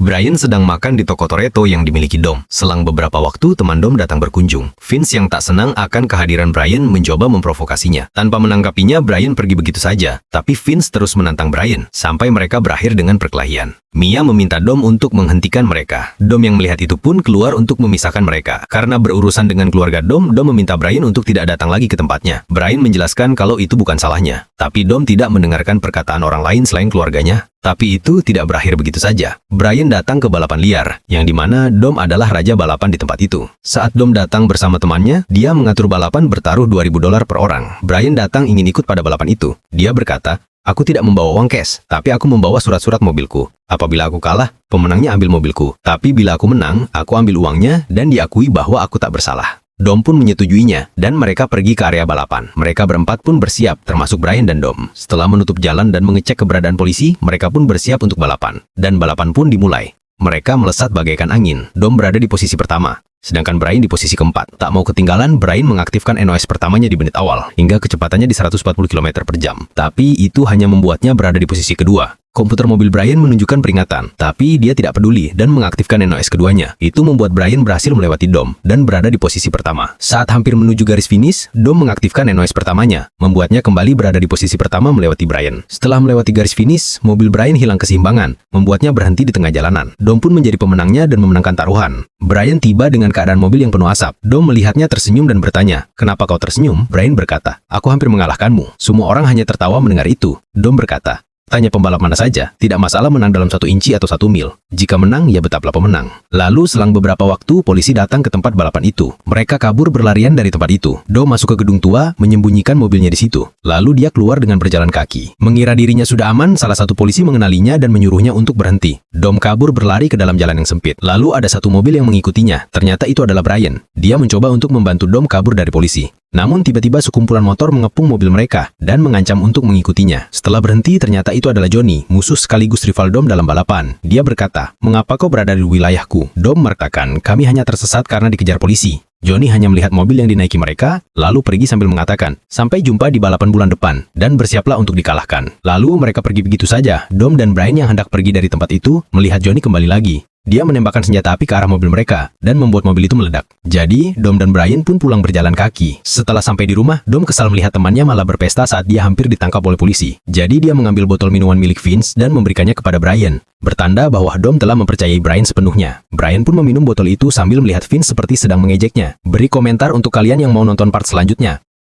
Brian sedang makan di toko Toretto yang dimiliki Dom. Selang beberapa waktu, teman Dom datang berkunjung. Vince yang tak senang akan kehadiran Brian mencoba memprovokasinya. Tanpa menanggapinya, Brian pergi begitu saja. Tapi Vince terus menantang Brian, sampai mereka berakhir dengan perkelahian. Mia meminta Dom untuk menghentikan mereka. Dom yang melihat itu pun keluar untuk memisahkan mereka. Karena berurusan dengan keluarga Dom meminta Brian untuk tidak datang lagi ke tempatnya. Brian menjelaskan kalau itu bukan salahnya. Tapi Dom tidak mendengarkan perkataan orang lain selain keluarganya. Tapi itu tidak berakhir begitu saja. Brian datang ke balapan liar, yang dimana Dom adalah raja balapan di tempat itu. Saat Dom datang bersama temannya, dia mengatur balapan bertaruh $2.000 per orang. Brian datang ingin ikut pada balapan itu. Dia berkata, "Aku tidak membawa uang cash, tapi aku membawa surat-surat mobilku. Apabila aku kalah, pemenangnya ambil mobilku. Tapi bila aku menang, aku ambil uangnya dan diakui bahwa aku tak bersalah." Dom pun menyetujuinya, dan mereka pergi ke area balapan. Mereka berempat pun bersiap, termasuk Brian dan Dom. Setelah menutup jalan dan mengecek keberadaan polisi, mereka pun bersiap untuk balapan. Dan balapan pun dimulai. Mereka melesat bagaikan angin. Dom berada di posisi pertama, sedangkan Brian di posisi keempat. Tak mau ketinggalan, Brian mengaktifkan NOS pertamanya di menit awal, hingga kecepatannya di 140 km per jam. Tapi itu hanya membuatnya berada di posisi kedua. Komputer mobil Brian menunjukkan peringatan, tapi dia tidak peduli dan mengaktifkan NOS keduanya. Itu membuat Brian berhasil melewati Dom dan berada di posisi pertama. Saat hampir menuju garis finish, Dom mengaktifkan NOS pertamanya, membuatnya kembali berada di posisi pertama melewati Brian. Setelah melewati garis finish, mobil Brian hilang keseimbangan, membuatnya berhenti di tengah jalanan. Dom pun menjadi pemenangnya dan memenangkan taruhan. Brian tiba dengan keadaan mobil yang penuh asap. Dom melihatnya tersenyum dan bertanya, "Kenapa kau tersenyum?" Brian berkata, "Aku hampir mengalahkanmu." Semua orang hanya tertawa mendengar itu. Dom berkata, "Tanya pembalap mana saja, tidak masalah menang dalam 1 inci atau 1 mil. Jika menang, ya betaplah pemenang." Lalu selang beberapa waktu, polisi datang ke tempat balapan itu. Mereka kabur berlarian dari tempat itu. Dom masuk ke gedung tua, menyembunyikan mobilnya di situ. Lalu dia keluar dengan berjalan kaki. Mengira dirinya sudah aman, salah satu polisi mengenalinya dan menyuruhnya untuk berhenti. Dom kabur berlari ke dalam jalan yang sempit. Lalu ada satu mobil yang mengikutinya. Ternyata itu adalah Brian. Dia mencoba untuk membantu Dom kabur dari polisi. Namun tiba-tiba sekumpulan motor mengepung mobil mereka dan mengancam untuk mengikutinya. Setelah berhenti, ternyata itu adalah Johnny, musuh sekaligus rival Dom dalam balapan. Dia berkata, "Mengapa kau berada di wilayahku?" Dom mengatakan, "Kami hanya tersesat karena dikejar polisi." Johnny hanya melihat mobil yang dinaiki mereka, lalu pergi sambil mengatakan, "Sampai jumpa di balapan bulan depan, dan bersiaplah untuk dikalahkan." Lalu mereka pergi begitu saja. Dom dan Brian yang hendak pergi dari tempat itu, melihat Johnny kembali lagi. Dia menembakkan senjata api ke arah mobil mereka, dan membuat mobil itu meledak. Jadi, Dom dan Brian pun pulang berjalan kaki. Setelah sampai di rumah, Dom kesal melihat temannya malah berpesta saat dia hampir ditangkap oleh polisi. Jadi, dia mengambil botol minuman milik Vince dan memberikannya kepada Brian, bertanda bahwa Dom telah mempercayai Brian sepenuhnya. Brian pun meminum botol itu sambil melihat Vince seperti sedang mengejeknya. Beri komentar untuk kalian yang mau nonton part selanjutnya.